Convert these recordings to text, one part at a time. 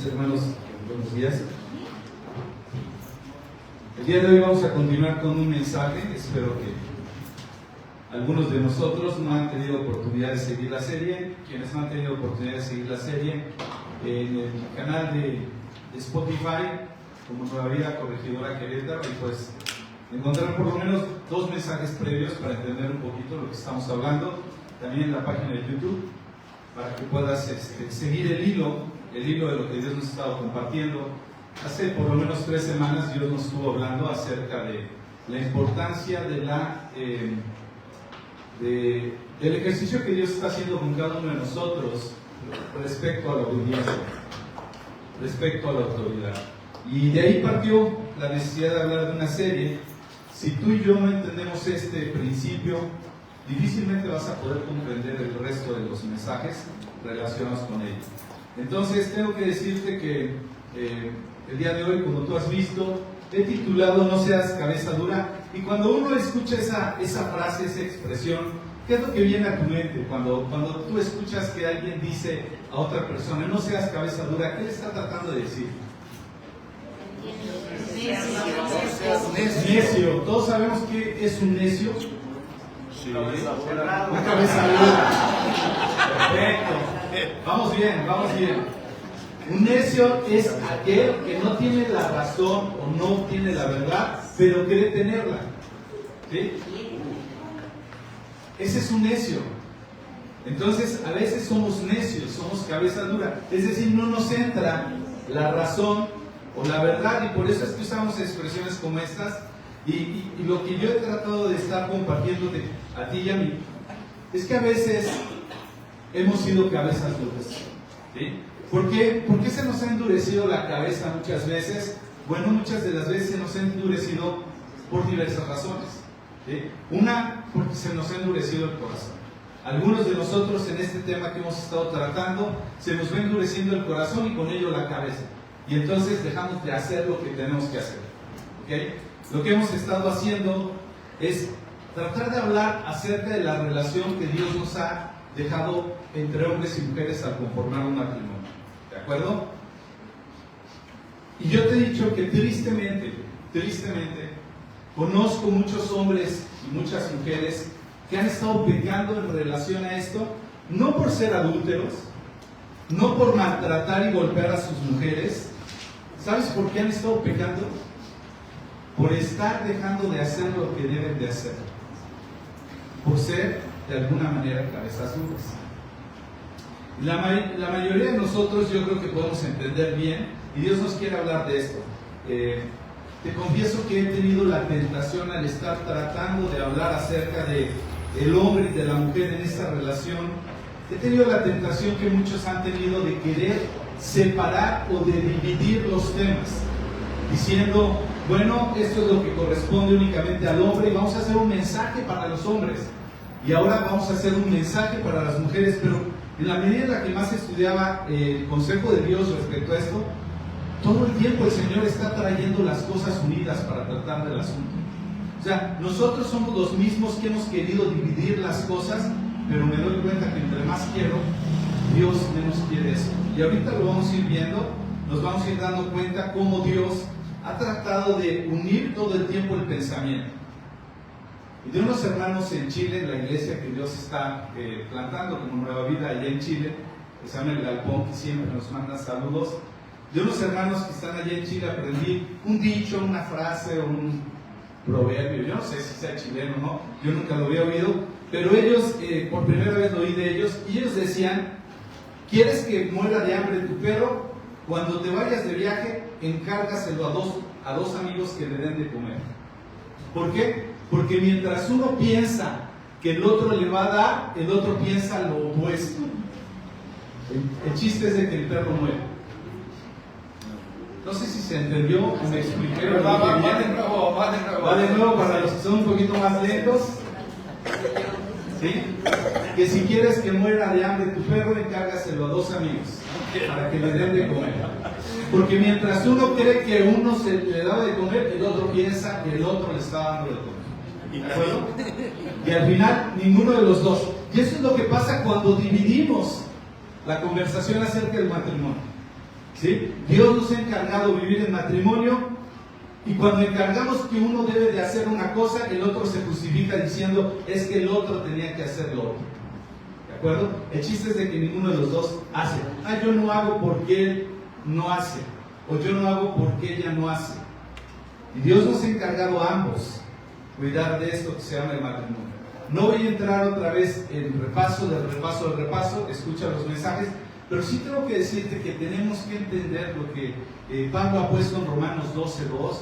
Hermanos, buenos días. El día de hoy vamos a continuar con un mensaje. Espero que algunos de nosotros no han tenido oportunidad de seguir la serie. Quienes no han tenido oportunidad de seguir la serie, en el canal de Spotify, como Nueva Vida Corregidora Querétaro, y pues encontrar por lo menos 2 mensajes previos para entender un poquito lo que estamos hablando. También en la página de YouTube, para que puedas seguir el hilo de lo que Dios nos ha estado compartiendo. Hace por lo menos 3 semanas Dios nos estuvo hablando acerca de la importancia del ejercicio que Dios está haciendo con cada uno de nosotros respecto a la obediencia, respecto a la autoridad. Y de ahí partió la necesidad de hablar de una serie. Si tú y yo no entendemos este principio, difícilmente vas a poder comprender el resto de los mensajes relacionados con ello. Entonces tengo que decirte que el día de hoy, como tú has visto, he titulado "No seas cabeza dura", y cuando uno escucha esa frase, esa expresión, ¿qué es lo que viene a tu mente? Cuando tú escuchas que alguien dice a otra persona "no seas cabeza dura", ¿qué le está tratando de decir? Necio. Todos sabemos qué es un necio. Sí. Una cabeza dura. Perfecto. Vamos bien. Un necio es aquel que no tiene la razón o no tiene la verdad, pero quiere tenerla. ¿Sí? Ese es un necio. Entonces, a veces somos necios, somos cabeza dura. Es decir, no nos entra la razón o la verdad, y por eso es que usamos expresiones como estas. Y lo que yo he tratado de estar compartiéndote a ti y a mí es que a veces hemos sido cabezas duras. ¿Sí? ¿Por qué se nos ha endurecido la cabeza muchas veces? Bueno, muchas de las veces se nos ha endurecido por diversas razones. ¿Sí? Una, porque se nos ha endurecido el corazón. Algunos de nosotros en este tema que hemos estado tratando, se nos va endureciendo el corazón y con ello la cabeza. Y entonces dejamos de hacer lo que tenemos que hacer. ¿Okay? Lo que hemos estado haciendo es tratar de hablar acerca de la relación que Dios nos ha dejado entre hombres y mujeres al conformar un matrimonio. ¿De acuerdo? Y yo te he dicho que tristemente, conozco muchos hombres y muchas mujeres que han estado pecando en relación a esto, no por ser adúlteros, no por maltratar y golpear a sus mujeres. ¿Sabes por qué han estado pecando? Por estar dejando de hacer lo que deben de hacer, por ser de alguna manera cabezas duras. La mayoría de nosotros, yo creo que podemos entender bien, y Dios nos quiere hablar de esto. Te confieso que he tenido la tentación, al estar tratando de hablar acerca del hombre y de la mujer en esta relación, he tenido la tentación que muchos han tenido de querer separar o de dividir los temas, diciendo, bueno, esto es lo que corresponde únicamente al hombre y vamos a hacer un mensaje para los hombres, y ahora vamos a hacer un mensaje para las mujeres. Pero en la medida en la que más estudiaba el consejo de Dios respecto a esto, todo el tiempo el Señor está trayendo las cosas unidas para tratar del asunto. O sea, nosotros somos los mismos que hemos querido dividir las cosas, pero me doy cuenta que entre más quiero, Dios menos quiere eso. Y ahorita lo vamos a ir viendo, nos vamos a ir dando cuenta cómo Dios ha tratado de unir todo el tiempo el pensamiento. Y de unos hermanos en Chile, en la iglesia que Dios está plantando como Nueva Vida allá en Chile, que se llama El Galpón, que siempre nos manda saludos. De unos hermanos que están allá en Chile aprendí un dicho, una frase, un proverbio. Yo no sé si sea chileno o no, yo nunca lo había oído, pero ellos, por primera vez lo oí de ellos, y ellos decían: ¿quieres que muera de hambre tu perro? Cuando te vayas de viaje, encárgaselo a dos amigos que le den de comer. ¿Por qué? Porque mientras uno piensa que el otro le va a dar, el otro piensa lo opuesto. El chiste es de que el perro muere. No sé si se entendió o me expliqué. Va de nuevo para los que son un poquito más lentos. ¿Sí? Que si quieres que muera de hambre tu perro, encárgaselo a 2 amigos para que le den de comer. Porque mientras uno cree que uno se le da de comer, el otro piensa que el otro le está dando de comer. ¿De acuerdo? Y al final, ninguno de los dos. Y eso es lo que pasa cuando dividimos la conversación acerca del matrimonio. ¿Sí? Dios nos ha encargado vivir en matrimonio, y cuando encargamos que uno debe de hacer una cosa, el otro se justifica diciendo, es que el otro tenía que hacer lo otro. ¿De acuerdo? El chiste es de que ninguno de los dos hace. Yo no hago porque él no hace, o yo no hago porque ella no hace. Y Dios nos ha encargado a ambos cuidar de esto que se llama el matrimonio. No voy a entrar otra vez en repaso, escucha los mensajes, pero sí tengo que decirte que tenemos que entender lo que Pablo ha puesto en Romanos 12:2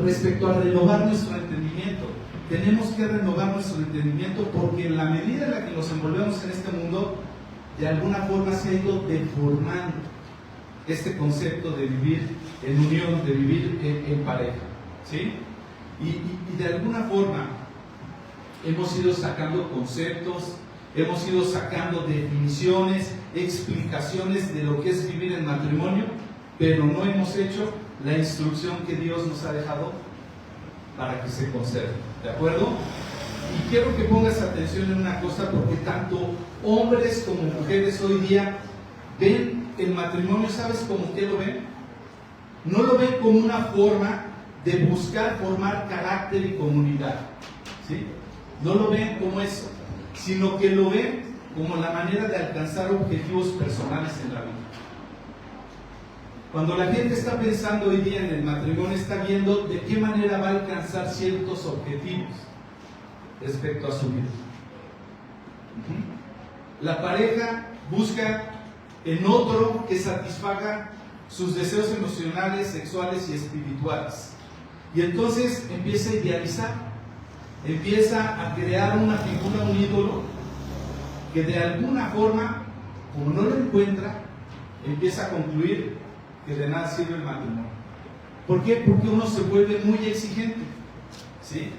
respecto a renovar nuestro entendimiento. Tenemos que renovar nuestro entendimiento porque en la medida en la que nos envolvemos en este mundo, de alguna forma se ha ido deformando este concepto de vivir en unión, de vivir en pareja, ¿sí? Y de alguna forma hemos ido sacando conceptos, hemos ido sacando definiciones, explicaciones de lo que es vivir en matrimonio, pero no hemos hecho la instrucción que Dios nos ha dejado para que se conserve, ¿de acuerdo? Y quiero que pongas atención en una cosa, porque tanto hombres como mujeres hoy día ven el matrimonio, ¿sabes cómo que lo ven? No lo ven como una forma de buscar formar carácter y comunidad, ¿sí? No lo ven como eso, sino que lo ven como la manera de alcanzar objetivos personales en la vida. Cuando la gente está pensando hoy día en el matrimonio, está viendo de qué manera va a alcanzar ciertos objetivos respecto a su vida. La pareja busca en otro que satisfaga sus deseos emocionales, sexuales y espirituales. Y entonces empieza a idealizar, empieza a crear una figura, un ídolo, que de alguna forma, como no lo encuentra, empieza a concluir que de nada sirve el matrimonio. ¿Por qué? Porque uno se vuelve muy exigente, ¿sí?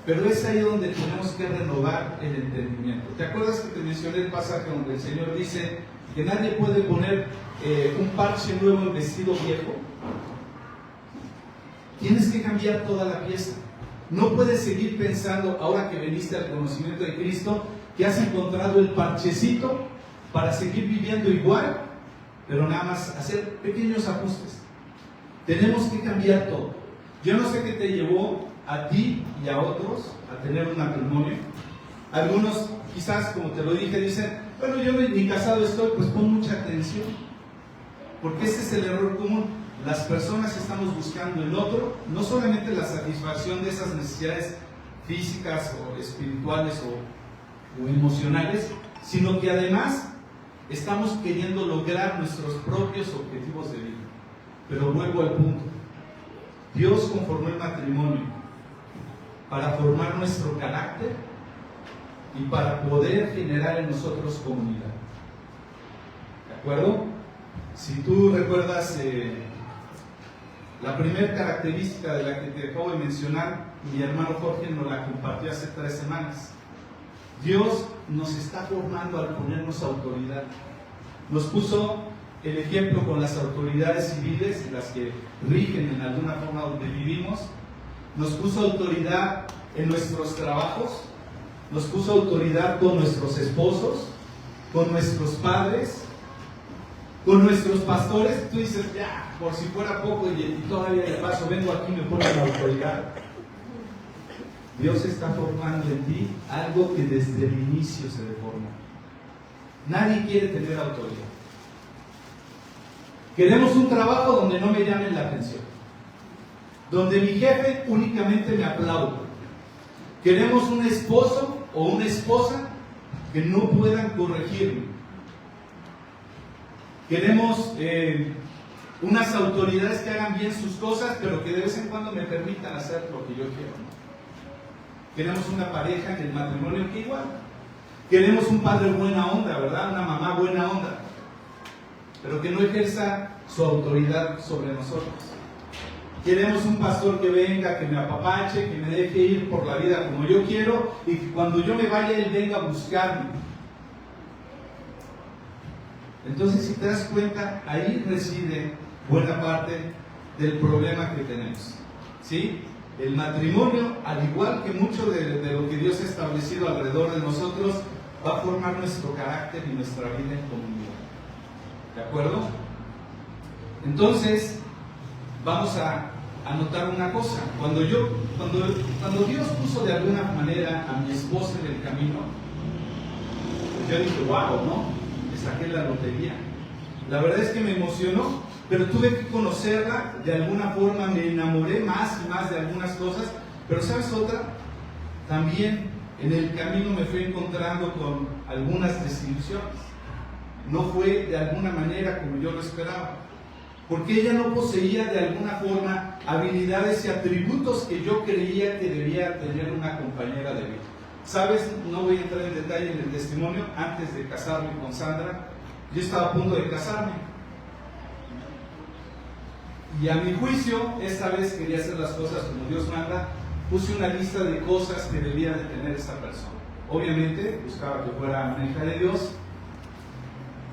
Pero es ahí donde tenemos que renovar el entendimiento. ¿Te acuerdas que te mencioné el pasaje donde el Señor dice que nadie puede poner un parche nuevo en vestido viejo? Tienes que cambiar toda la pieza. No puedes seguir pensando, ahora que veniste al conocimiento de Cristo, que has encontrado el parchecito para seguir viviendo igual, pero nada más hacer pequeños ajustes. Tenemos que cambiar todo. Yo no sé qué te llevó a ti y a otros a tener un matrimonio. Algunos quizás, como te lo dije, dicen, bueno, yo ni casado estoy, pues pon mucha atención, porque ese es el error común. Las personas estamos buscando en otro no solamente la satisfacción de esas necesidades físicas o espirituales o emocionales, sino que además estamos queriendo lograr nuestros propios objetivos de vida. Pero vuelvo al punto. Dios conformó el matrimonio para formar nuestro carácter y para poder generar en nosotros comunidad. ¿De acuerdo? Si tú recuerdas la primera característica de la que te acabo de mencionar, mi hermano Jorge nos la compartió hace 3 semanas. Dios nos está formando al ponernos autoridad. Nos puso el ejemplo con las autoridades civiles, las que rigen en alguna forma donde vivimos. Nos puso autoridad en nuestros trabajos, nos puso autoridad con nuestros esposos, con nuestros padres, con nuestros pastores. Tú dices, ya, por si fuera poco y todavía de paso vengo aquí y me pongo la autoridad. Dios está formando en ti algo que desde el inicio se deformó. Nadie quiere tener autoridad. Queremos un trabajo donde no me llamen la atención, donde mi jefe únicamente me aplaude. Queremos un esposo o una esposa que no puedan corregirme. Queremos unas autoridades que hagan bien sus cosas, pero que de vez en cuando me permitan hacer lo que yo quiero. Queremos una pareja en el matrimonio que igual. Queremos un padre buena onda, ¿verdad? Una mamá buena onda, pero que no ejerza su autoridad sobre nosotros. Queremos un pastor que venga, que me apapache, que me deje ir por la vida como yo quiero, y que cuando yo me vaya, él venga a buscarme. Entonces, si te das cuenta, ahí reside buena parte del problema que tenemos, ¿sí? El matrimonio, al igual que mucho de lo que Dios ha establecido alrededor de nosotros, va a formar nuestro carácter y nuestra vida en comunidad. ¿De acuerdo? Entonces, vamos a notar una cosa. Cuando Dios puso de alguna manera a mi esposa en el camino, yo dije, wow, ¿no? Le saqué la lotería. La verdad es que me emocionó, pero tuve que conocerla, de alguna forma me enamoré más y más de algunas cosas, pero ¿sabes otra? También en el camino me fui encontrando con algunas desilusiones. No fue de alguna manera como yo lo esperaba, porque ella no poseía de alguna forma habilidades y atributos que yo creía que debía tener una compañera de vida. ¿Sabes? No voy a entrar en detalle en el testimonio. Antes de casarme con Sandra, yo estaba a punto de casarme. Y a mi juicio, esta vez quería hacer las cosas como Dios manda. Puse una lista de cosas que debía de tener esta persona. Obviamente, buscaba que fuera una hija de Dios,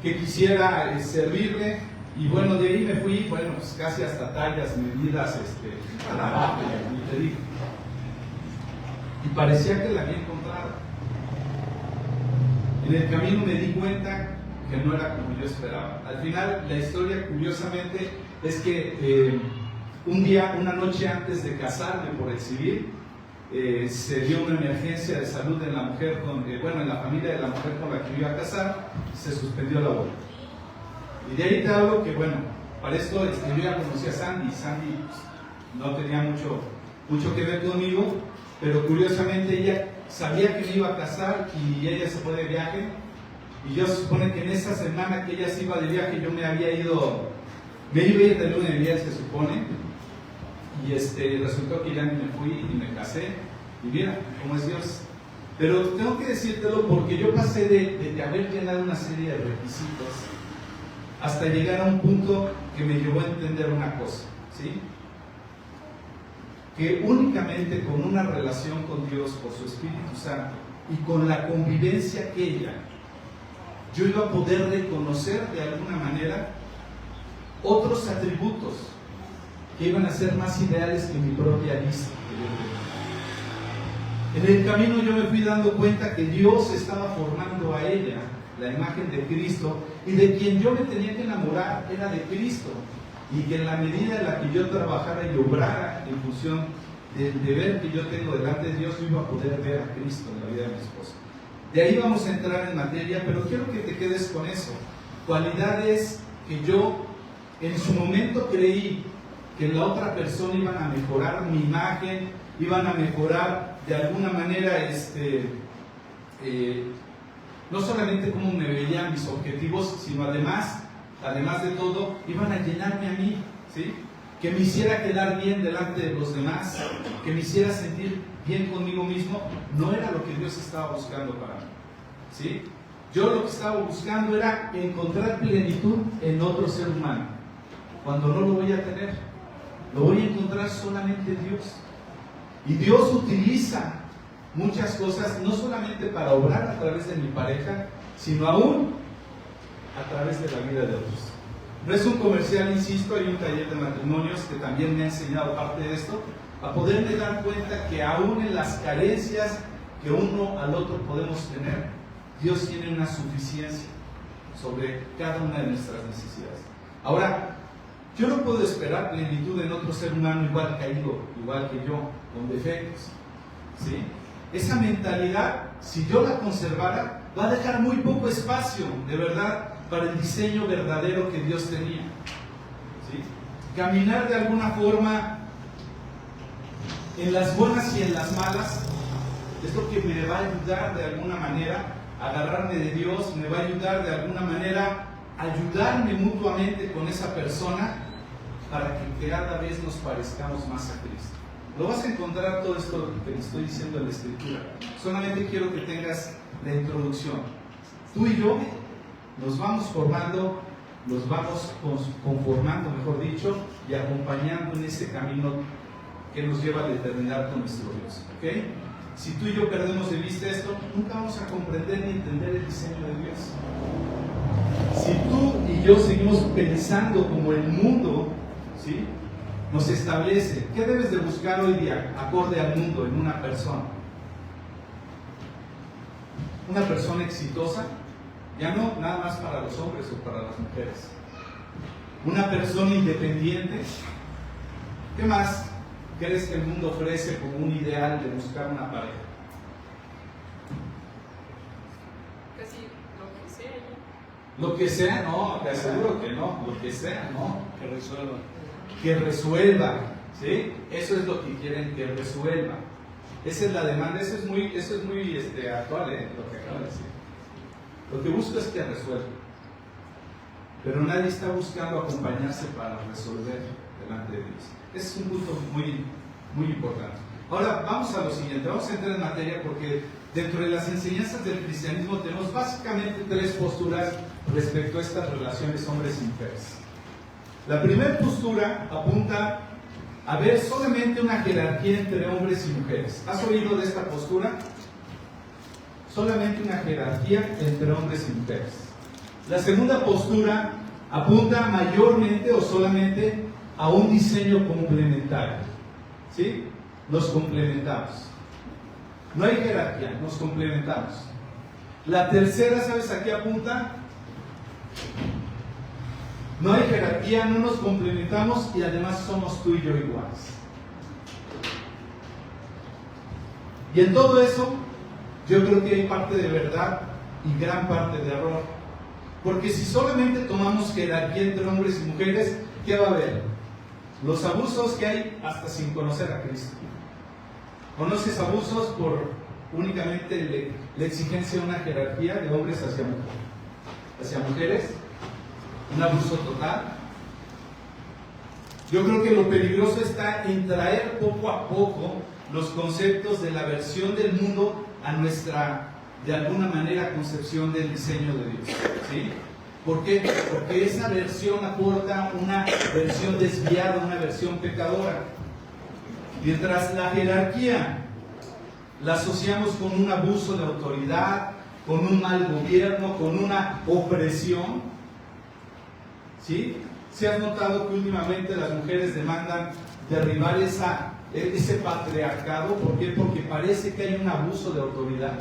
que quisiera servirle. Y bueno, de ahí me fui, bueno, pues casi hasta tallas, medidas, abajo, y te digo. Y parecía que la había encontrado. En el camino me di cuenta que no era como yo esperaba. Al final, la historia, curiosamente, es que un día, una noche antes de casarme por el civil, se dio una emergencia de salud en la mujer, en la familia de la mujer con la que me iba a casar, se suspendió la boda. Y de ahí te hablo que, bueno, para esto yo ya conocí a Sandy. Sandy pues, no tenía mucho que ver conmigo, pero curiosamente ella sabía que me iba a casar y ella se fue de viaje. Y yo supone que en esa semana que ella se iba de viaje, yo me iba a ir de luna de miel, se supone. Y resultó que ya ni me fui y me casé. Y mira cómo es Dios. Pero tengo que decírtelo porque yo pasé de haber llenado una serie de requisitos hasta llegar a un punto que me llevó a entender una cosa, ¿sí? Que únicamente con una relación con Dios por su Espíritu Santo y con la convivencia aquella, yo iba a poder reconocer de alguna manera otros atributos que iban a ser más ideales que mi propia lista que yo tenía. En el camino yo me fui dando cuenta que Dios estaba formando a ella la imagen de Cristo, y de quien yo me tenía que enamorar era de Cristo, y que en la medida en la que yo trabajara y obrara en función del deber que yo tengo delante de Dios, yo iba a poder ver a Cristo en la vida de mi esposa. De ahí vamos a entrar en materia, pero quiero que te quedes con eso. Cualidades que yo en su momento creí que en la otra persona iban a mejorar mi imagen, iban a mejorar de alguna manera no solamente cómo me veían mis objetivos, sino además de todo, iban a llenarme a mí, ¿sí? Que me hiciera quedar bien delante de los demás, que me hiciera sentir bien conmigo mismo. No era lo que Dios estaba buscando para mí, ¿sí? Yo lo que estaba buscando era encontrar plenitud en otro ser humano. Cuando no lo voy a tener, lo voy a encontrar solamente en Dios. Y Dios utiliza muchas cosas, no solamente para obrar a través de mi pareja, sino aún a través de la vida de otros. No es un comercial, insisto, hay un taller de matrimonios que también me ha enseñado parte de esto, a poderme dar cuenta que aún en las carencias que uno al otro podemos tener, Dios tiene una suficiencia sobre cada una de nuestras necesidades. Ahora, yo no puedo esperar plenitud en otro ser humano igual caído, igual que yo, con defectos, ¿sí? Esa mentalidad, si yo la conservara, va a dejar muy poco espacio, de verdad, para el diseño verdadero que Dios tenía, ¿sí? Caminar de alguna forma en las buenas y en las malas es lo que me va a ayudar de alguna manera a agarrarme de Dios, me va a ayudar de alguna manera a ayudarme mutuamente con esa persona para que cada vez nos parezcamos más a Cristo. Lo vas a encontrar todo esto que te estoy diciendo en la Escritura. Solamente quiero que tengas la introducción. Tú y yo nos vamos formando, nos vamos conformando, mejor dicho, y acompañando en ese camino que nos lleva a la eternidad con nuestro Dios. ¿Okay? Si tú y yo perdemos de vista esto, nunca vamos a comprender ni entender el diseño de Dios. Si tú y yo seguimos pensando como el mundo, ¿sí?, nos establece, ¿qué debes de buscar hoy día acorde al mundo en una persona? Una persona exitosa, ya no nada más para los hombres o para las mujeres. una persona independiente. ¿Qué más crees que el mundo ofrece como un ideal de buscar una pareja? Casi lo que sea. Lo que sea, no, te aseguro que no. Lo que sea, no. Que resuelva. Que resuelva, ¿sí? Eso es lo que quieren, que resuelva. Esa es la demanda, eso es muy actual, lo que acabo de decir. Lo que busco es que resuelva. Pero nadie está buscando acompañarse para resolver delante de Dios. Ese es un punto muy, muy importante. Ahora vamos a lo siguiente, vamos a entrar en materia porque dentro de las enseñanzas del cristianismo tenemos básicamente tres posturas respecto a estas relaciones hombres y mujeres. La primera postura apunta a ver solamente una jerarquía entre hombres y mujeres. ¿Has oído de esta postura? Solamente una jerarquía entre hombres y mujeres. La segunda postura apunta mayormente o solamente a un diseño complementario. ¿Sí? Nos complementamos. No hay jerarquía, nos complementamos. La tercera, ¿sabes a qué apunta? No hay jerarquía, no nos complementamos y además somos tú y yo iguales. Y en todo eso, yo creo que hay parte de verdad y gran parte de error. Porque si solamente tomamos jerarquía entre hombres y mujeres, ¿qué va a haber? Los abusos que hay hasta sin conocer a Cristo. ¿Conoces abusos por únicamente la exigencia de una jerarquía de hombres hacia mujeres? Un abuso total. Yo creo que lo peligroso está en traer poco a poco los conceptos de la versión del mundo a nuestra, de alguna manera, concepción del diseño de Dios. ¿Sí? ¿Por qué? Porque esa versión aporta una versión desviada, una versión pecadora. Mientras la jerarquía la asociamos con un abuso de autoridad, con un mal gobierno, con una opresión. ¿Sí? ¿Se has notado que últimamente las mujeres demandan derribar ese patriarcado? ¿Por qué? Porque parece que hay un abuso de autoridad.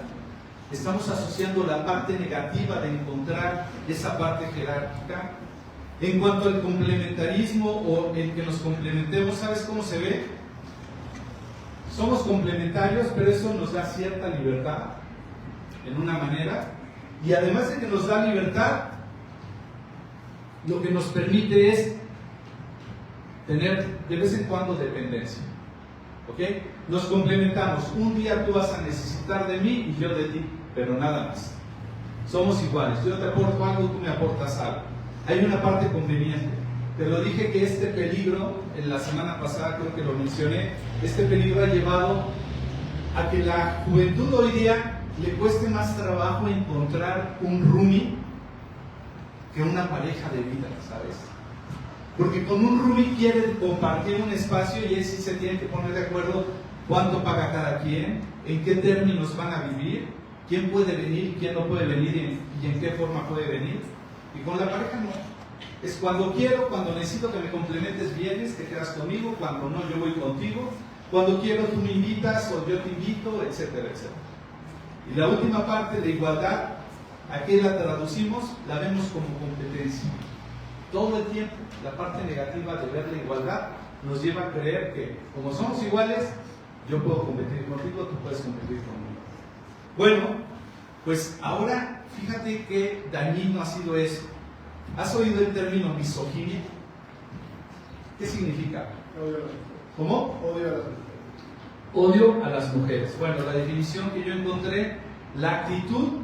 Estamos asociando la parte negativa de encontrar esa parte jerárquica. En cuanto al complementarismo o el que nos complementemos, ¿sabes cómo se ve? Somos complementarios, pero eso nos da cierta libertad, en una manera. Y además de que nos da libertad, lo que nos permite es tener de vez en cuando dependencia. ¿Ok? Nos complementamos. Un día tú vas a necesitar de mí y yo de ti, pero nada más. Somos iguales. Yo te aporto algo, tú me aportas algo. Hay una parte conveniente. Te lo dije que este peligro, en la semana pasada creo que lo mencioné, este peligro ha llevado a que la juventud hoy día le cueste más trabajo encontrar un roomie que una pareja de vida, ¿sabes? Porque con un roomie quieren compartir un espacio y ahí sí se tienen que poner de acuerdo cuánto paga cada quien, en qué términos van a vivir, quién puede venir, quién no puede venir y en qué forma puede venir. Y con la pareja no. Es cuando quiero, cuando necesito que me complementes, vienes, te quedas conmigo, cuando no, yo voy contigo, cuando quiero tú me invitas o yo te invito, etcétera, etcétera. Y la última parte de igualdad, aquí la traducimos, la vemos como competencia. Todo el tiempo, la parte negativa de ver la igualdad nos lleva a creer que como somos iguales, yo puedo competir contigo, tú puedes competir conmigo. Bueno, pues ahora fíjate qué dañino ha sido eso. ¿Has oído el término misoginia? ¿Qué significa? ¿Cómo? Odio a las mujeres. Bueno, la definición que yo encontré, la actitud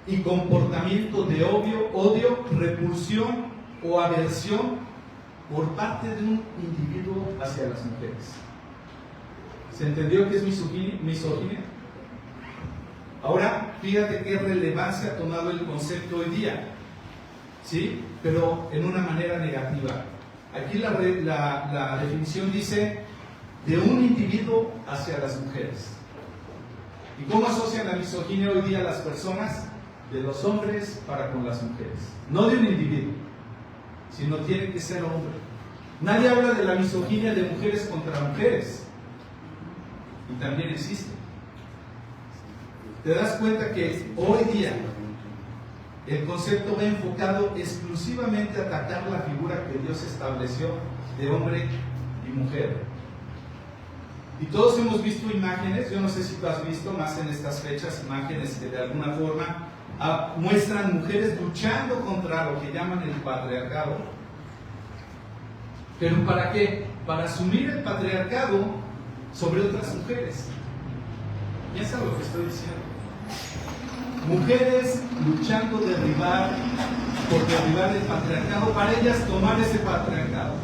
y comportamiento de odio, repulsión o aversión por parte de un individuo hacia las mujeres. ¿Se entendió qué es misoginia? Ahora, fíjate qué relevancia ha tomado el concepto hoy día, ¿sí? Pero en una manera negativa. Aquí la definición dice de un individuo hacia las mujeres. ¿Y cómo asocian la misoginia hoy día a las personas? De los hombres para con las mujeres. No de un individuo, sino tiene que ser hombre. Nadie habla de la misoginia de mujeres contra mujeres. Y también existe. Te das cuenta que hoy día el concepto va enfocado exclusivamente a atacar la figura que Dios estableció de hombre y mujer. Y todos hemos visto imágenes, yo no sé si tú has visto más en estas fechas, imágenes que de alguna forma muestran mujeres luchando contra lo que llaman el patriarcado. ¿Pero para qué? Para asumir el patriarcado sobre otras mujeres. Piensa lo que estoy diciendo. Mujeres luchando por derribar el patriarcado, para ellas tomar ese patriarcado.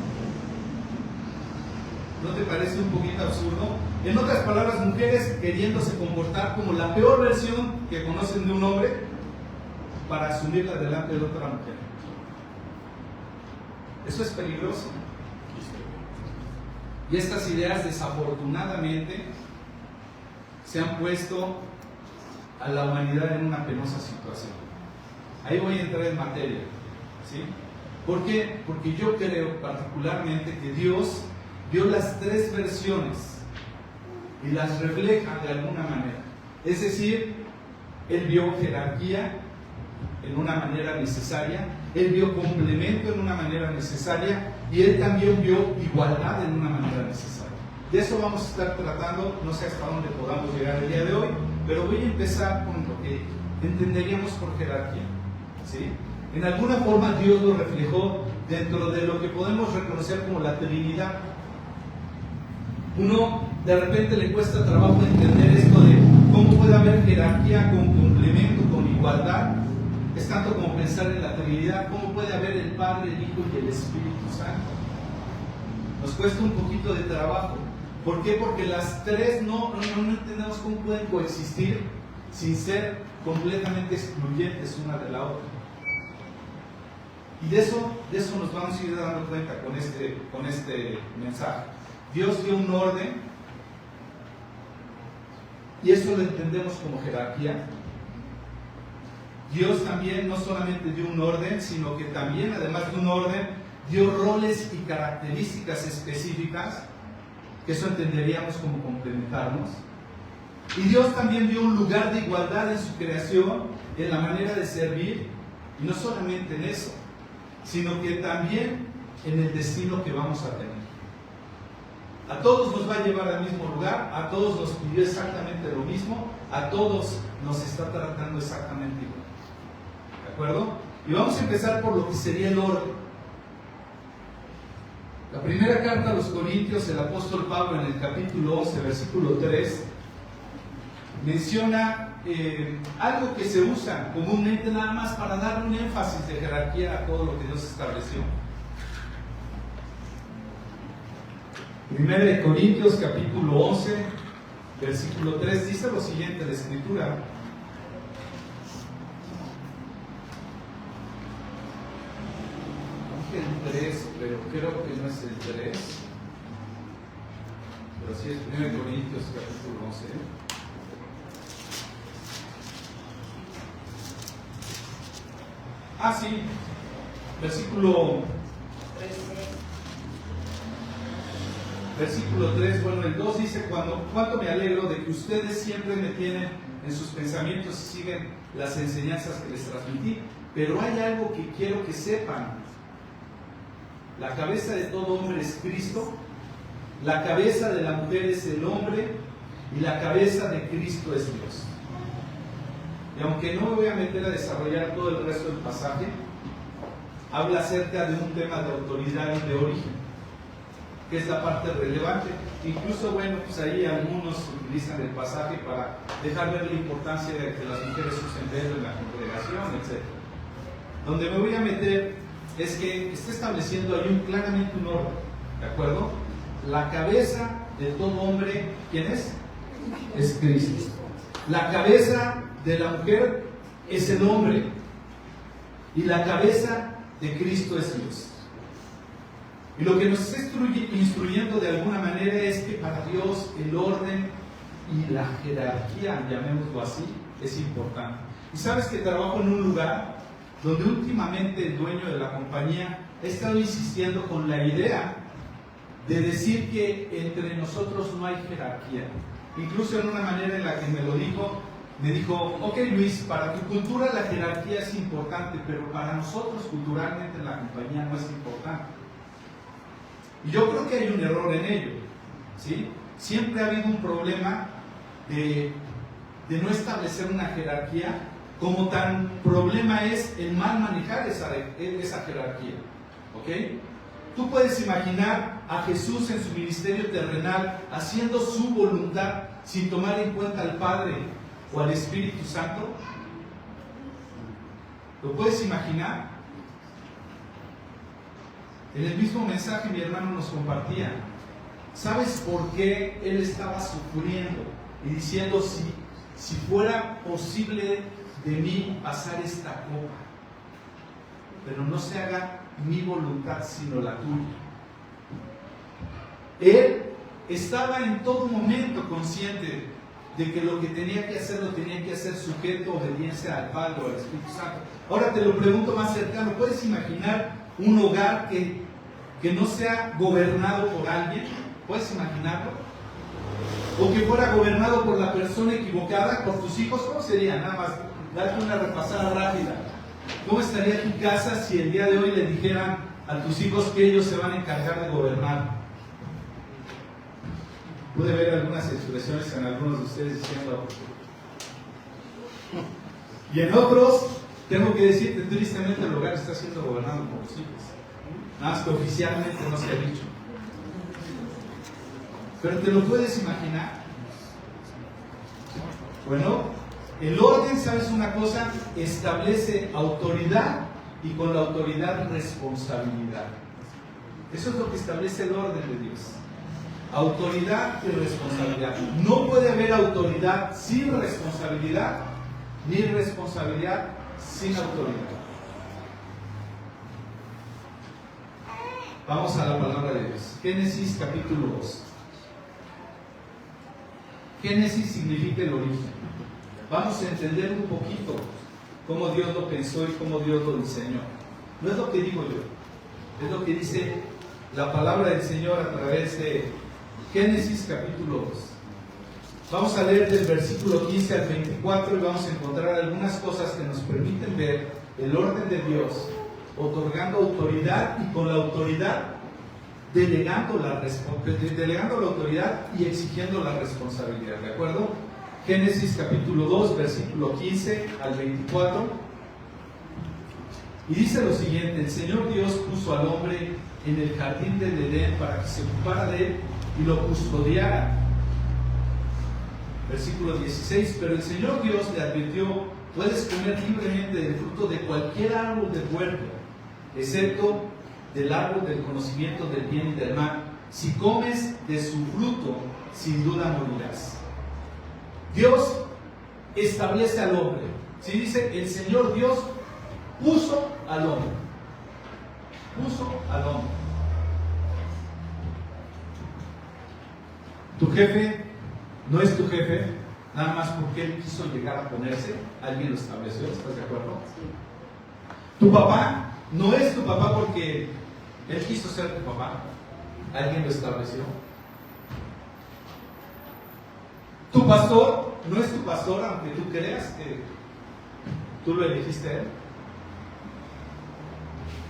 ¿No te parece un poquito absurdo? En otras palabras, mujeres queriéndose comportar como la peor versión que conocen de un hombre para asumirla delante de otra mujer. Eso es peligroso. Y estas ideas, desafortunadamente, se han puesto a la humanidad en una penosa situación. Ahí voy a entrar en materia, ¿sí? ¿Por qué? Porque yo creo particularmente que Dios vio las tres versiones y las refleja de alguna manera. Es decir, Él vio jerarquía en una manera necesaria, Él vio complemento en una manera necesaria, y Él también vio igualdad en una manera necesaria. De eso vamos a estar tratando, no sé hasta dónde podamos llegar el día de hoy, pero voy a empezar con lo que entenderíamos por jerarquía, ¿sí? En alguna forma Dios lo reflejó dentro de lo que podemos reconocer como la Trinidad. Uno de repente le cuesta trabajo entender esto de cómo puede haber jerarquía con complemento, con igualdad. Es tanto como pensar en la Trinidad, cómo puede haber el Padre, el Hijo y el Espíritu Santo. Nos cuesta un poquito de trabajo. ¿Por qué? Porque las tres no entendemos cómo pueden coexistir sin ser completamente excluyentes una de la otra. Y de eso nos vamos a ir dando cuenta con este mensaje. Dios dio un orden, y eso lo entendemos como jerarquía. Dios también no solamente dio un orden, sino que también, además de un orden, dio roles y características específicas, que eso entenderíamos como complementarnos. Y Dios también dio un lugar de igualdad en su creación, en la manera de servir, y no solamente en eso, sino que también en el destino que vamos a tener. A todos nos va a llevar al mismo lugar, a todos nos pidió exactamente lo mismo, a todos nos está tratando exactamente igual. ¿De acuerdo? Y vamos a empezar por lo que sería el orden. La primera carta a los Corintios, el apóstol Pablo en el capítulo 11, versículo 3, menciona algo que se usa comúnmente nada más para dar un énfasis de jerarquía a todo lo que Dios estableció. 1 Corintios capítulo 11, versículo 3, dice lo siguiente la Escritura. El 3, pero creo que no es el 3, pero sí es 1 Corintios capítulo 11. Ah, sí, versículo 3, bueno, el 2 dice: cuánto me alegro de que ustedes siempre me tienen en sus pensamientos y siguen las enseñanzas que les transmití, pero hay algo que quiero que sepan. La cabeza de todo hombre es Cristo, la cabeza de la mujer es el hombre, y la cabeza de Cristo es Dios. Y aunque no me voy a meter a desarrollar todo el resto del pasaje, habla acerca de un tema de autoridad y de origen, que es la parte relevante. Incluso, bueno, pues ahí algunos utilizan el pasaje para dejar ver la importancia de que las mujeres usen velo en la congregación, etc. Donde me voy a meter es que está estableciendo ahí claramente un orden, ¿de acuerdo? La cabeza de todo hombre, ¿quién es? Es Cristo. La cabeza de la mujer es el hombre, y la cabeza de Cristo es Dios. Y lo que nos está instruyendo de alguna manera es que para Dios el orden y la jerarquía, llamémoslo así, es importante. Y sabes que trabajo en un lugar donde últimamente el dueño de la compañía ha estado insistiendo con la idea de decir que entre nosotros no hay jerarquía. Incluso en una manera en la que me lo dijo, me dijo, ok Luis, para tu cultura la jerarquía es importante, pero para nosotros culturalmente en la compañía no es importante. Y yo creo que hay un error en ello, ¿sí? Siempre ha habido un problema de no establecer una jerarquía, como tan problema es el mal manejar esa jerarquía, ¿ok? Tú puedes imaginar a Jesús en su ministerio terrenal haciendo su voluntad sin tomar en cuenta al Padre o al Espíritu Santo. ¿Lo puedes imaginar? En el mismo mensaje mi hermano nos compartía, ¿sabes por qué él estaba sufriendo y diciendo si fuera posible de mí pasar esta copa, pero no se haga mi voluntad sino la tuya? Él estaba en todo momento consciente de que lo que tenía que hacer lo tenía que hacer sujeto a obediencia al Padre o al Espíritu Santo. Ahora te lo pregunto más cercano, ¿puedes imaginar un hogar que no sea gobernado por alguien? ¿Puedes imaginarlo? O que fuera gobernado por la persona equivocada, por tus hijos. ¿Cómo sería? Nada más, darte una repasada rápida. ¿Cómo estaría tu casa si el día de hoy le dijeran a tus hijos que ellos se van a encargar de gobernar? Pude ver algunas expresiones en algunos de ustedes diciendo, y en otros, tengo que decirte, tristemente el hogar está siendo gobernado por los hijos. Nada más que oficialmente no se ha dicho. Pero te lo puedes imaginar. Bueno, el orden, ¿sabes una cosa? Establece autoridad y con la autoridad responsabilidad. Eso es lo que establece el orden de Dios. Autoridad y responsabilidad. No puede haber autoridad sin responsabilidad, ni responsabilidad sin autoridad. Vamos a la palabra de Dios. Génesis capítulo 2. Génesis significa el origen. Vamos a entender un poquito cómo Dios lo pensó y cómo Dios lo diseñó. No es lo que digo yo, es lo que dice la palabra del Señor a través de Génesis capítulo 2. Vamos a leer del versículo 15 al 24 y vamos a encontrar algunas cosas que nos permiten ver el orden de Dios, otorgando autoridad y con la autoridad delegando la autoridad y exigiendo la responsabilidad. ¿De acuerdo? Génesis capítulo 2, versículo 15 al 24. Y dice lo siguiente: el Señor Dios puso al hombre en el jardín del Edén para que se ocupara de él y lo custodiara. Versículo 16. Pero el Señor Dios le advirtió: puedes comer libremente del fruto de cualquier árbol del huerto, excepto del árbol del conocimiento del bien y del mal. Si comes de su fruto, sin duda morirás. Dios establece al hombre. Si dice, el Señor Dios puso al hombre. Puso al hombre. Tu jefe no es tu jefe nada más porque él quiso llegar a ponerse. Alguien lo estableció, ¿estás de acuerdo? Tu papá no es tu papá porque él quiso ser tu papá. Alguien lo estableció. Tu pastor no es tu pastor aunque tú creas que tú lo elegiste a él.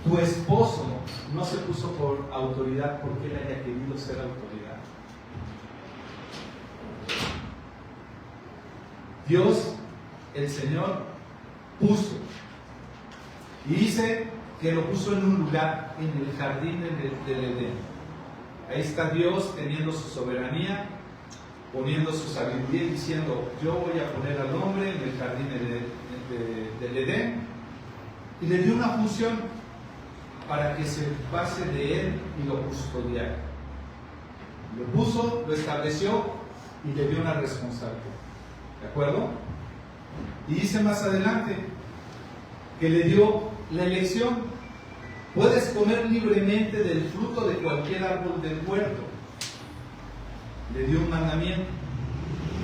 Tu esposo no se puso por autoridad porque él haya querido ser autoridad. Dios, el Señor, puso. Y dice que lo puso en un lugar, en el jardín del Edén. Ahí está Dios teniendo su soberanía, poniendo su sabiduría y diciendo, yo voy a poner al hombre en el jardín del Edén. Y le dio una función para que se ocupase de él y lo custodiara. Lo puso, lo estableció y le dio una responsabilidad. ¿De acuerdo? Y dice más adelante que le dio la elección. Puedes comer libremente del fruto de cualquier árbol del huerto. Le dio un mandamiento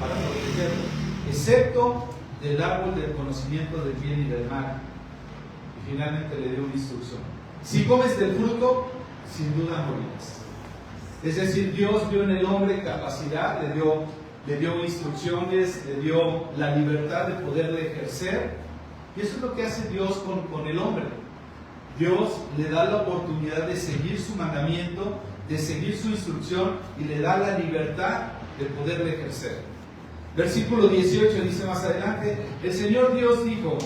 para protegerlo, excepto del árbol del conocimiento del bien y del mal. Y finalmente le dio una instrucción. Si comes del fruto, sin duda morirás. Es decir, Dios vio en el hombre capacidad, le dio le dio instrucciones, le dio la libertad de poderle ejercer. Y eso es lo que hace Dios con el hombre. Dios le da la oportunidad de seguir su mandamiento, de seguir su instrucción, y le da la libertad de poderle ejercer. Versículo 18 dice más adelante: el Señor Dios dijo,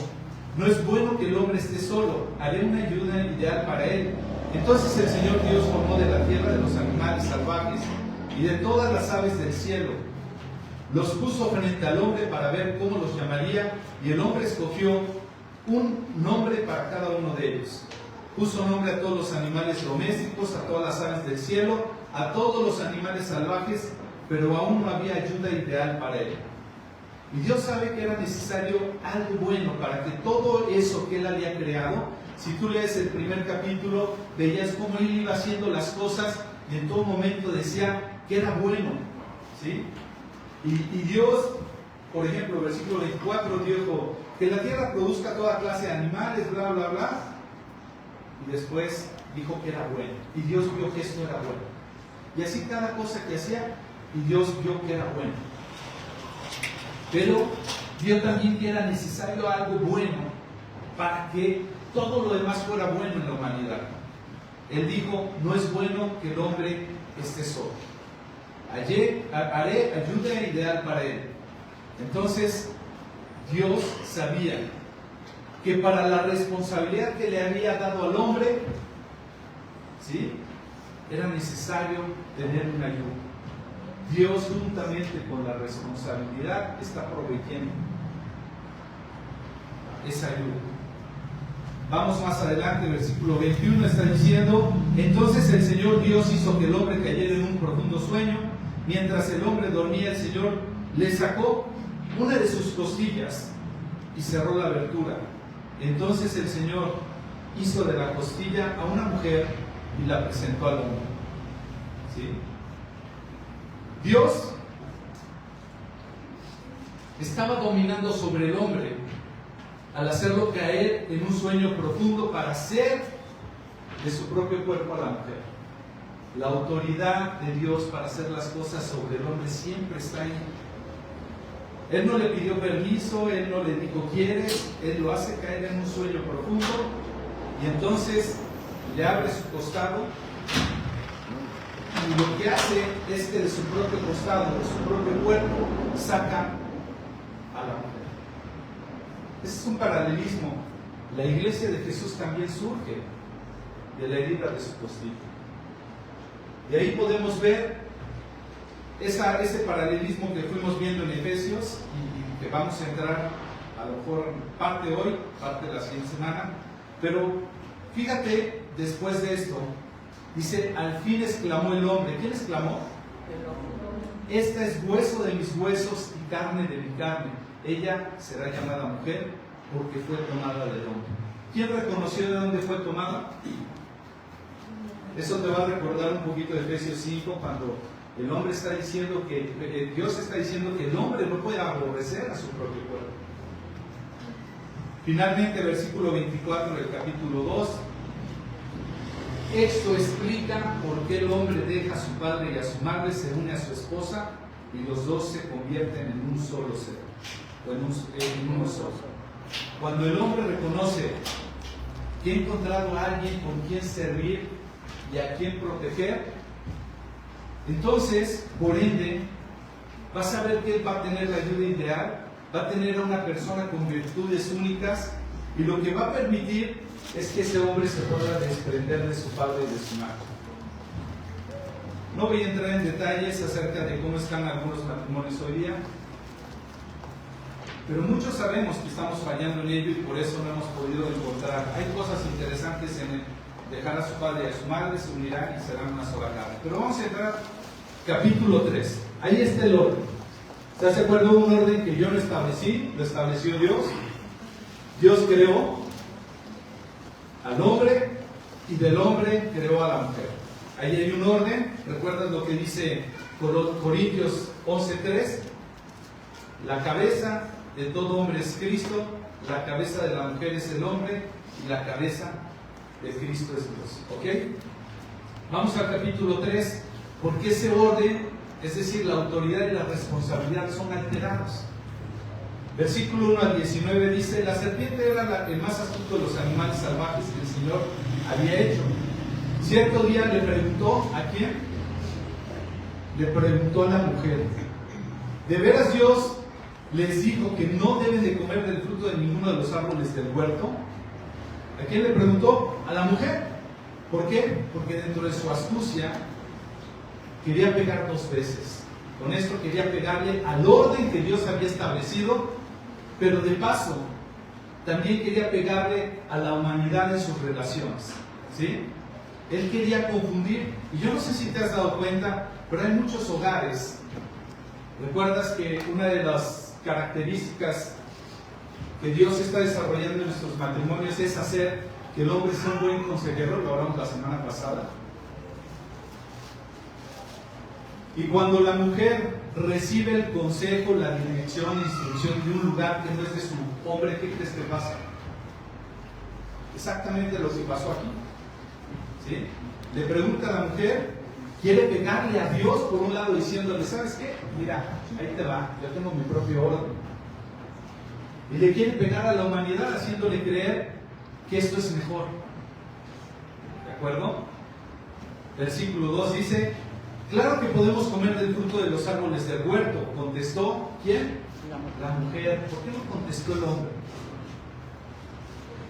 no es bueno que el hombre esté solo, haré una ayuda ideal para él. Entonces el Señor Dios formó de la tierra de los animales salvajes y de todas las aves del cielo. Los puso frente al hombre para ver cómo los llamaría, y el hombre escogió un nombre para cada uno de ellos. Puso nombre a todos los animales domésticos, a todas las aves del cielo, a todos los animales salvajes, pero aún no había ayuda ideal para él. Y Dios sabe que era necesario algo bueno para que todo eso que él había creado, si tú lees el primer capítulo, veías cómo él iba haciendo las cosas y en todo momento decía que era bueno, ¿sí? Y Dios, por ejemplo, versículo 24, dijo que la tierra produzca toda clase de animales, bla, bla, bla. Y después dijo que era bueno. Y Dios vio que esto era bueno. Y así cada cosa que hacía, y Dios vio que era bueno. Pero vio también que era necesario algo bueno para que todo lo demás fuera bueno en la humanidad. Él dijo, no es bueno que el hombre esté solo. Haré ayuda ideal para él. Entonces, Dios sabía que para la responsabilidad que le había dado al hombre, ¿sí?, era necesario tener una ayuda. Dios, juntamente con la responsabilidad, está proveyendo esa ayuda. Vamos más adelante, versículo 21 está diciendo: entonces el Señor Dios hizo que el hombre cayera en un profundo sueño. Mientras el hombre dormía, el Señor le sacó una de sus costillas y cerró la abertura. Entonces el Señor hizo de la costilla a una mujer y la presentó al hombre. ¿Sí? Dios estaba dominando sobre el hombre al hacerlo caer en un sueño profundo para hacer de su propio cuerpo a la mujer. La autoridad de Dios para hacer las cosas sobre el hombre siempre está ahí. Él no le pidió permiso, Él no le dijo ¿quieres? Él lo hace caer en un sueño profundo y entonces le abre su costado, y lo que hace es que de su propio costado, de su propio cuerpo, saca a la mujer. Ese es un paralelismo. La iglesia de Jesús también surge de la herida de su costilla. Y ahí podemos ver ese paralelismo que fuimos viendo en Efesios y que vamos a entrar a lo mejor parte hoy, parte de la siguiente semana. Pero fíjate, después de esto, dice, al fin exclamó el hombre. ¿Quién exclamó? Esta es hueso de mis huesos y carne de mi carne. Ella será llamada mujer porque fue tomada del hombre. ¿Quién reconoció de dónde fue tomada? Eso te va a recordar un poquito de Efesios 5, cuando el hombre está diciendo que Dios está diciendo que el hombre no puede aborrecer a su propio cuerpo. Finalmente, versículo 24 del capítulo 2. Esto explica por qué el hombre deja a su padre y a su madre, se une a su esposa y los dos se convierten en un solo ser, o en uno solo. Cuando el hombre reconoce que ha encontrado a alguien con quien servir y a quien proteger, entonces, por ende, vas a ver que él va a tener la ayuda ideal, va a tener a una persona con virtudes únicas, y lo que va a permitir es que ese hombre se pueda desprender de su padre y de su madre. No voy a entrar en detalles acerca de cómo están algunos matrimonios hoy día, pero muchos sabemos que estamos fallando en ello y por eso no hemos podido encontrar. Hay cosas interesantes en el dejar a su padre y a su madre, se unirán y serán una sola carne. Pero vamos a entrar capítulo 3. Ahí está el orden. ¿Estás de acuerdo? Un orden que yo no establecí, lo estableció Dios. Dios creó al hombre y del hombre creó a la mujer. Ahí hay un orden. ¿Recuerdas lo que dice Corintios 11:3? La cabeza de todo hombre es Cristo, la cabeza de la mujer es el hombre y la cabeza de Cristo es Dios. ¿Ok? Vamos al capítulo 3, porque ese orden es decir, la autoridad y la responsabilidad son alterados. Versículo 1 al 19 dice: la serpiente era el más astuto de los animales salvajes que el Señor había hecho. Cierto día le preguntó, ¿a quién? Le preguntó a la mujer: ¿de veras Dios les dijo que no deben de comer del fruto de ninguno de los árboles del huerto? ¿A quién le preguntó? A la mujer. ¿Por qué? Porque dentro de su astucia quería pegar dos veces. Con esto quería pegarle al orden que Dios había establecido, pero de paso también quería pegarle a la humanidad en sus relaciones, ¿sí? Él quería confundir. Y yo no sé si te has dado cuenta, pero hay muchos hogares. ¿Recuerdas que una de las características que Dios está desarrollando en nuestros matrimonios es hacer que el hombre sea un buen consejero? Lo hablamos la semana pasada. Y cuando la mujer recibe el consejo, la dirección, la instrucción de un lugar que no es de su hombre, ¿qué crees que pasa? Exactamente lo que pasó aquí, ¿sí? Le pregunta a la mujer, quiere pegarle a Dios por un lado diciéndole: ¿sabes qué? Mira, ahí te va, yo tengo mi propio orden. Y le quiere pegar a la humanidad haciéndole creer que esto es mejor. ¿De acuerdo? Versículo 2 dice: claro que podemos comer del fruto de los árboles del huerto. Contestó, ¿quién? La mujer. ¿Por qué no contestó el hombre?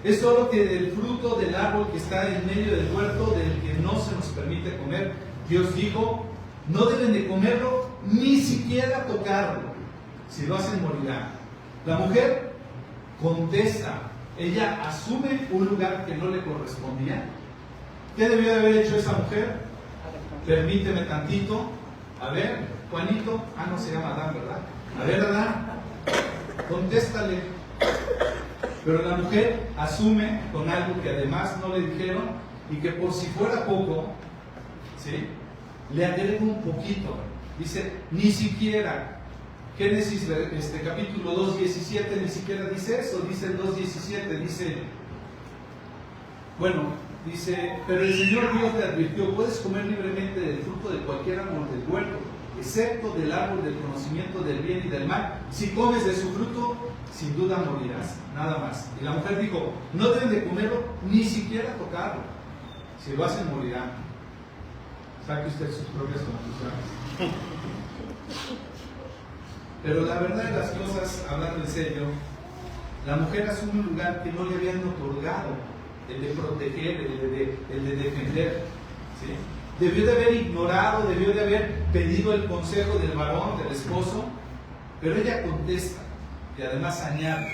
Es solo que del fruto del árbol que está en medio del huerto, del que no se nos permite comer, Dios dijo, no deben de comerlo, ni siquiera tocarlo. Si lo hacen, morirán. La mujer contesta. Ella asume un lugar que no le correspondía. ¿Qué debió de haber hecho esa mujer? Permíteme tantito. A ver, Juanito. No se llama Adán, ¿verdad? A ver, Adán, contéstale. Pero la mujer asume con algo que además no le dijeron y que por si fuera poco, ¿sí?, le agrega un poquito. Dice, ni siquiera. Génesis capítulo 2:17 ni siquiera dice eso. Dice el 2:17, dice, bueno, dice, pero el Señor Dios le advirtió, puedes comer libremente del fruto de cualquier árbol del huerto, excepto del árbol del conocimiento del bien y del mal. Si comes de su fruto, sin duda morirás, nada más. Y la mujer dijo, no deben de comerlo, ni siquiera tocarlo. Si lo hacen, morirán. Saque usted sus propias conclusiones. Pero la verdad de las cosas, hablando en serio, la mujer asume un lugar que no le habían otorgado, el de proteger, el de defender, ¿sí? Debió de haber ignorado, debió de haber pedido el consejo del varón, del esposo, pero ella contesta, y además añade,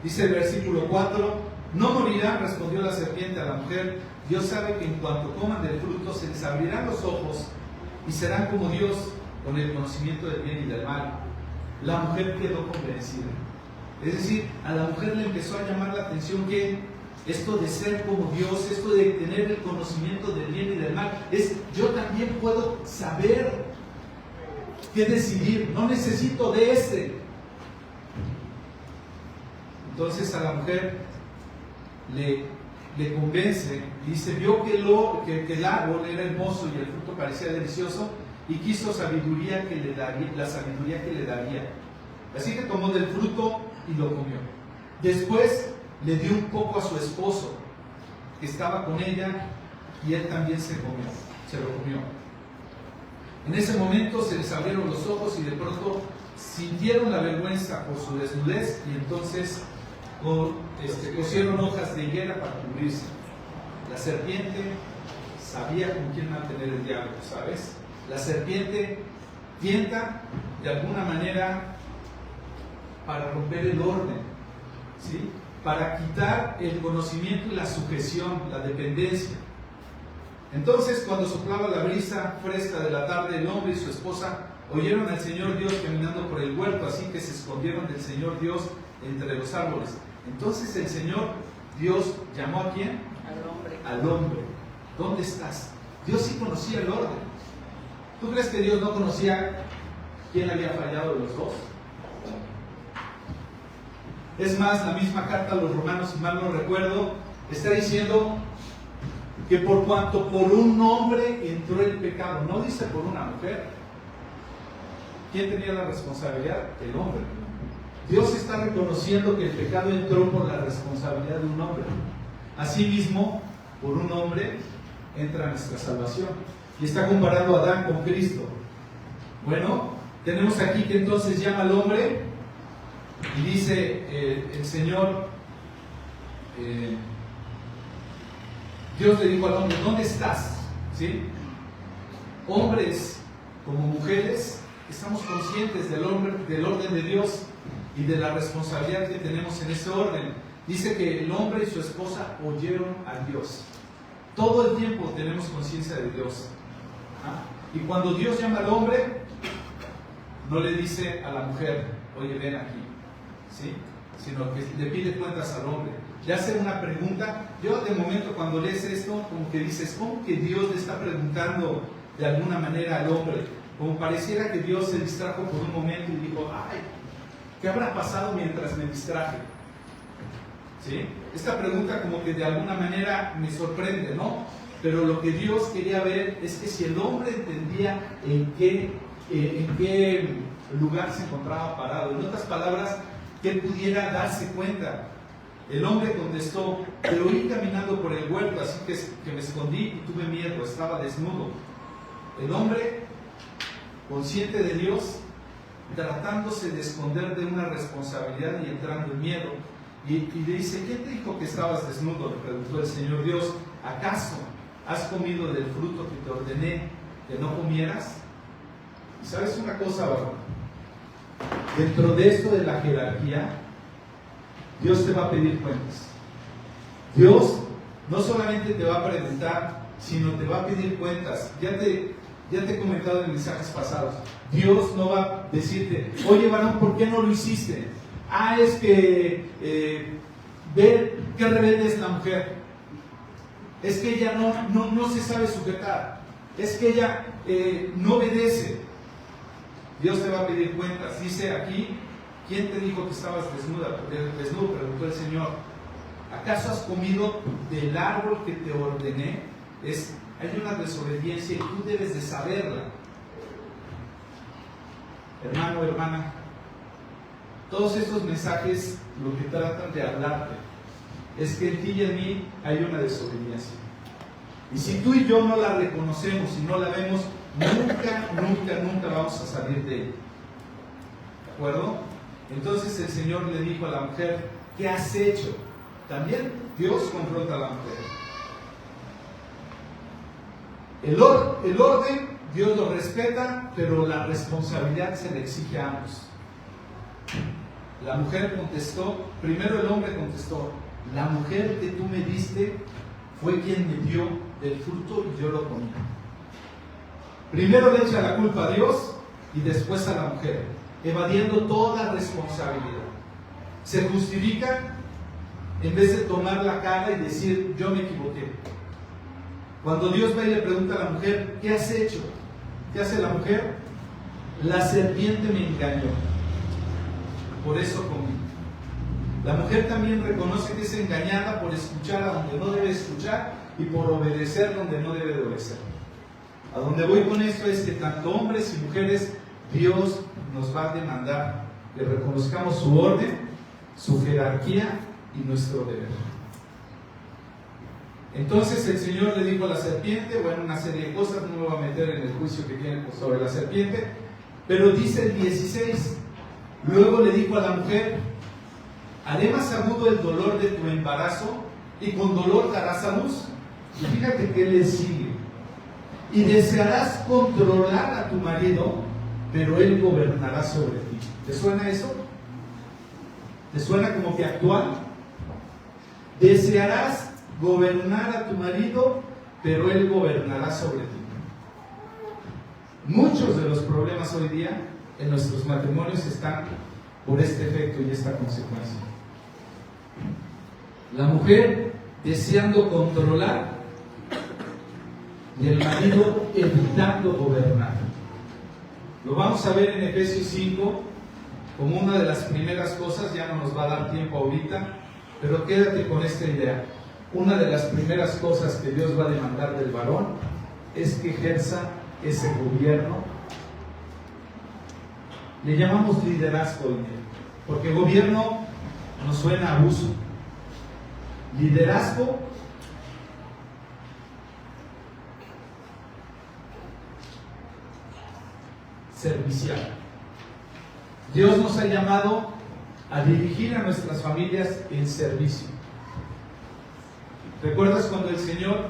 dice el versículo 4, no morirán, respondió la serpiente a la mujer, Dios sabe que en cuanto coman del fruto se les abrirán los ojos y serán como Dios con el conocimiento del bien y del mal. La mujer quedó convencida. Es decir, a la mujer le empezó a llamar la atención que esto de ser como Dios, esto de tener el conocimiento del bien y del mal, es yo también puedo saber qué decidir, no necesito de ese. Entonces a la mujer le convence, y dice, vio que el árbol era hermoso y el fruto parecía delicioso, y quiso sabiduría que le daría, la sabiduría que le daría. Así que tomó del fruto y lo comió. Después le dio un poco a su esposo, que estaba con ella, y él también se lo comió. En ese momento se les abrieron los ojos y de pronto sintieron la vergüenza por su desnudez, y entonces cosieron hojas de higuera para cubrirse. La serpiente sabía con quién mantener el diálogo, ¿sabes? La serpiente tienta de alguna manera para romper el orden, ¿sí?, para quitar el conocimiento y la sujeción, la dependencia. Entonces, cuando soplaba la brisa fresca de la tarde, el hombre y su esposa oyeron al Señor Dios caminando por el huerto, así que se escondieron del Señor Dios entre los árboles. Entonces el Señor Dios llamó ¿a quién? Al hombre. ¿Dónde estás? Dios sí conocía el orden. ¿Tú crees que Dios no conocía quién había fallado de los dos? Es más, la misma carta a los romanos, si mal no recuerdo, está diciendo que por cuanto por un hombre entró el pecado, no dice por una mujer, ¿quién tenía la responsabilidad? El hombre. Dios está reconociendo que el pecado entró por la responsabilidad de un hombre. Asimismo, por un hombre entra nuestra salvación. Y está comparando a Adán con Cristo. Bueno, tenemos aquí que entonces llama al hombre y dice el Señor, Dios le dijo al hombre, ¿dónde estás? ¿Sí? Hombres como mujeres estamos conscientes del orden de Dios y de la responsabilidad que tenemos en ese orden. Dice que el hombre y su esposa oyeron a Dios. Todo el tiempo tenemos conciencia de Dios. Y cuando Dios llama al hombre, no le dice a la mujer, oye, ven aquí, ¿sí? Sino que le pide cuentas al hombre. Le hace una pregunta. Yo de momento cuando lees esto, como que dices, ¿cómo que Dios le está preguntando de alguna manera al hombre? Como pareciera que Dios se distrajo por un momento y dijo, ay, ¿qué habrá pasado mientras me distraje? ¿Sí? Esta pregunta como que de alguna manera me sorprende, ¿no? Pero lo que Dios quería ver es que si el hombre entendía en qué lugar se encontraba parado, en otras palabras, que él pudiera darse cuenta. El hombre contestó, pero oí caminando por el huerto, así que me escondí y tuve miedo, estaba desnudo. El hombre, consciente de Dios, tratándose de esconder de una responsabilidad y entrando en miedo. Y le dice, ¿quién te dijo que estabas desnudo? Le preguntó el Señor Dios. ¿Acaso has comido del fruto que te ordené que no comieras? ¿Y sabes una cosa, varón? Dentro de esto de la jerarquía, Dios te va a pedir cuentas. Dios no solamente te va a preguntar, sino te va a pedir cuentas. Ya te he comentado en mensajes pasados. Dios no va a decirte, oye, varón, ¿por qué no lo hiciste? Es que ve qué rebelde es la mujer. Es que ella no se sabe sujetar. Es que ella no obedece. Dios te va a pedir cuentas. Dice aquí, ¿quién te dijo que estabas desnudo? Preguntó el Señor. ¿Acaso has comido del árbol que te ordené? Hay una desobediencia y tú debes de saberla. Hermano, hermana, todos estos mensajes lo que tratan de hablarte es que en ti y en mí hay una desobediencia. Y si tú y yo no la reconocemos y no la vemos, nunca vamos a salir de ella. ¿De acuerdo? Entonces el Señor le dijo a la mujer, ¿qué has hecho? También Dios confronta a la mujer. El orden, Dios lo respeta, pero la responsabilidad se le exige a ambos. La mujer contestó, primero el hombre contestó, la mujer que tú me diste fue quien me dio del fruto y yo lo comí. Primero le echa la culpa a Dios y después a la mujer, evadiendo toda responsabilidad. Se justifica en vez de tomar la cara y decir, yo me equivoqué. Cuando Dios va y le pregunta a la mujer, ¿qué has hecho? ¿Qué hace la mujer? La serpiente me engañó. Por eso comí. La mujer también reconoce que es engañada por escuchar a donde no debe escuchar y por obedecer donde no debe de obedecer. A donde voy con esto es que tanto hombres y mujeres, Dios nos va a demandar que reconozcamos su orden, su jerarquía y nuestro deber. Entonces el Señor le dijo a la serpiente, bueno, una serie de cosas, no me voy a meter en el juicio que tiene sobre la serpiente, pero dice el 16, luego le dijo a la mujer, haré más agudo el dolor de tu embarazo y con dolor darás a luz. Y fíjate que le sigue. Y desearás controlar a tu marido, pero él gobernará sobre ti. ¿Te suena eso? ¿Te suena como que actual? Desearás gobernar a tu marido, pero él gobernará sobre ti. Muchos de los problemas hoy día en nuestros matrimonios están por este efecto y esta consecuencia. La mujer deseando controlar y el marido evitando gobernar. Lo vamos a ver en Efesios 5 como una de las primeras cosas, ya no nos va a dar tiempo ahorita, pero quédate con esta idea. Una de las primeras cosas que Dios va a demandar del varón es que ejerza ese gobierno Le llamamos liderazgo hoy día, porque gobierno nos suena a abuso. Liderazgo servicial. Dios nos ha llamado a dirigir a nuestras familias en servicio. ¿Recuerdas cuando el Señor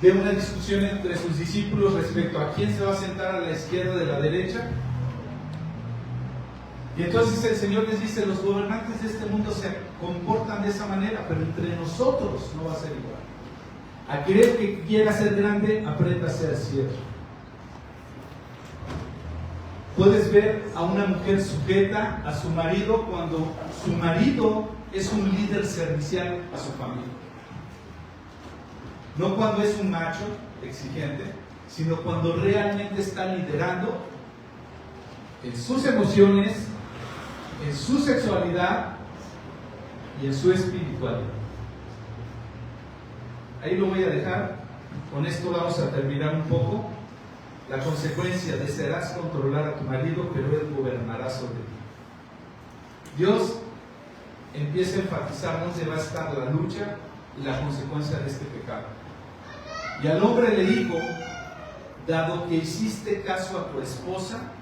ve una discusión entre sus discípulos respecto a quién se va a sentar a la izquierda o de la derecha? Y entonces el Señor les dice: los gobernantes de este mundo se comportan de esa manera, pero entre nosotros no va a ser igual. Aquel que quiera ser grande, aprenda a ser siervo. Puedes ver a una mujer sujeta a su marido cuando su marido es un líder servicial a su familia. No cuando es un macho exigente, sino cuando realmente está liderando en sus emociones, en su sexualidad y en su espiritualidad. Ahí lo voy a dejar. Con esto vamos a terminar un poco. La consecuencia: desearás controlar a tu marido, pero él gobernará sobre ti. Dios empieza a enfatizar dónde va a estar la lucha y la consecuencia de este pecado. Y al hombre le dijo: dado que hiciste caso a tu esposa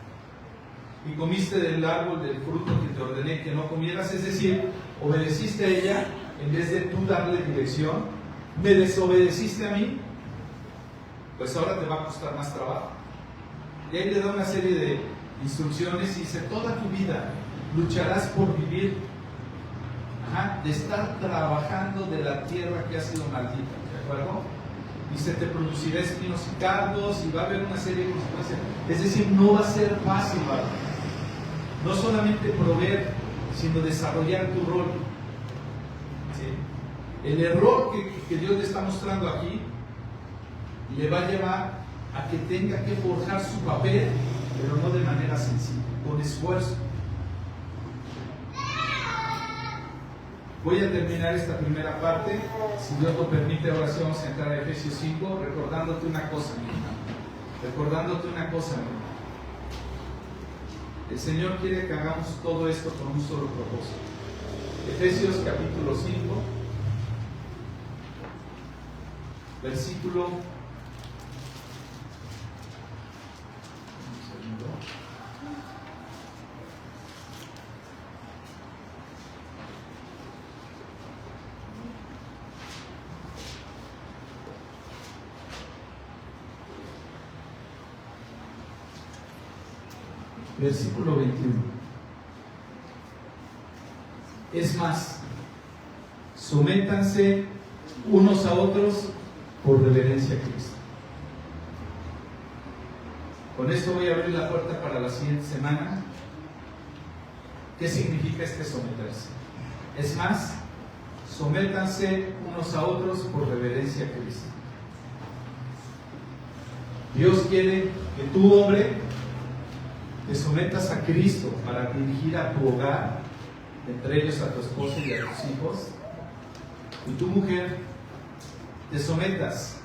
y comiste del árbol del fruto que te ordené que no comieras, es decir, obedeciste a ella en vez de tú darle dirección, me desobedeciste a mí, pues ahora te va a costar más trabajo. Y ahí le da una serie de instrucciones y dice: toda tu vida lucharás por vivir, de estar trabajando de la tierra que ha sido maldita, ¿de acuerdo? Dice: te producirá espinos y cardos y va a haber una serie de consecuencias. Es decir, no va a ser fácil, ¿verdad? No solamente proveer, sino desarrollar tu rol. ¿Sí? El error que Dios le está mostrando aquí le va a llevar a que tenga que forjar su papel, pero no de manera sencilla, con esfuerzo. Voy a terminar esta primera parte. Si Dios lo permite, ahora sí vamos a entrar a Efesios 5, recordándote una cosa, mi hermano. Recordándote una cosa, mi hermano. El Señor quiere que hagamos todo esto con un solo propósito. Efesios capítulo 5, versículo 21. Es más, sométanse unos a otros por reverencia a Cristo. Con esto voy a abrir la puerta para la siguiente semana. ¿Qué significa este someterse? Es más, sométanse unos a otros por reverencia a Cristo. Dios quiere que tú, hombre, te sometas a Cristo para dirigir a tu hogar, entre ellos a tu esposa y a tus hijos. Y tu mujer, te sometas.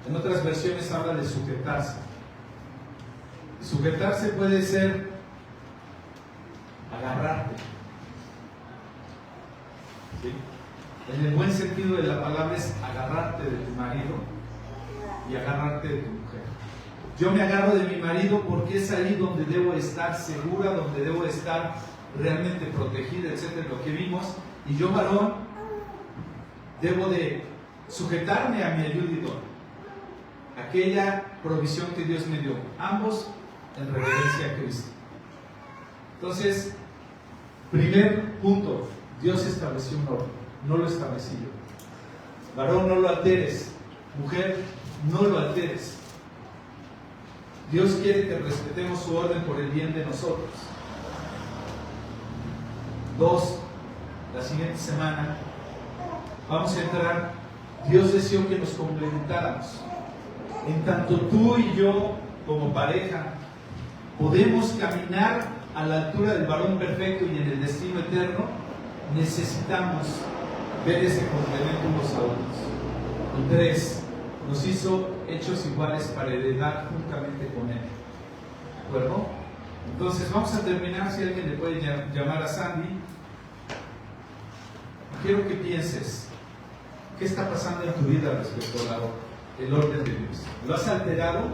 En otras versiones habla de sujetarse. Sujetarse puede ser agarrarte. ¿Sí? En el buen sentido de la palabra es agarrarte de tu marido y agarrarte de tu mujer. Yo me agarro de mi marido porque es ahí donde debo estar segura, donde debo estar realmente protegida, etcétera, lo que vimos. Y yo, varón, debo de sujetarme a mi ayudador, aquella provisión que Dios me dio, ambos en reverencia a Cristo. Entonces, primer punto: Dios estableció un orden, no lo establecí yo. Varón, no lo alteres. Mujer, no lo alteres. Dios quiere que respetemos su orden por el bien de nosotros. 2, la siguiente semana vamos a entrar. Dios deseó que nos complementáramos. En tanto tú y yo, como pareja, podemos caminar a la altura del varón perfecto y en el destino eterno, necesitamos ver ese complemento unos a otros. Y 3, nos hizo hechos iguales para heredar juntamente con Él. ¿De acuerdo? Entonces vamos a terminar, si alguien le puede llamar a Sandy. Quiero que pienses, ¿qué está pasando en tu vida respecto al orden de Dios? ¿Lo has alterado?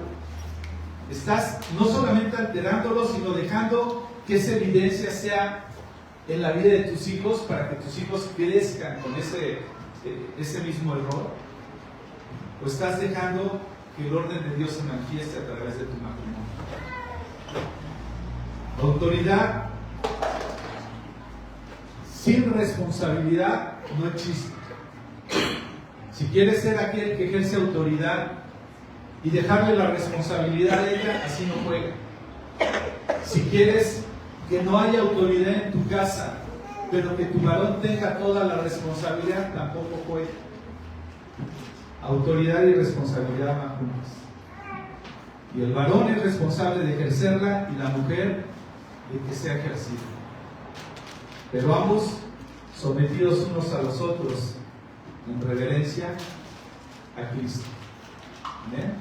Estás no solamente alterándolo, sino dejando que esa evidencia sea en la vida de tus hijos para que tus hijos crezcan con ese mismo error. ¿O estás dejando que el orden de Dios se manifieste a través de tu matrimonio? Autoridad sin responsabilidad no existe. Si quieres ser aquel que ejerce autoridad y dejarle la responsabilidad a ella, así no juega. Si quieres que no haya autoridad en tu casa, pero que tu varón tenga toda la responsabilidad, tampoco juega. Autoridad y responsabilidad van juntas. Y el varón es responsable de ejercerla y la mujer de que sea ejercida. Pero ambos sometidos unos a los otros en reverencia a Cristo. ¿Amén?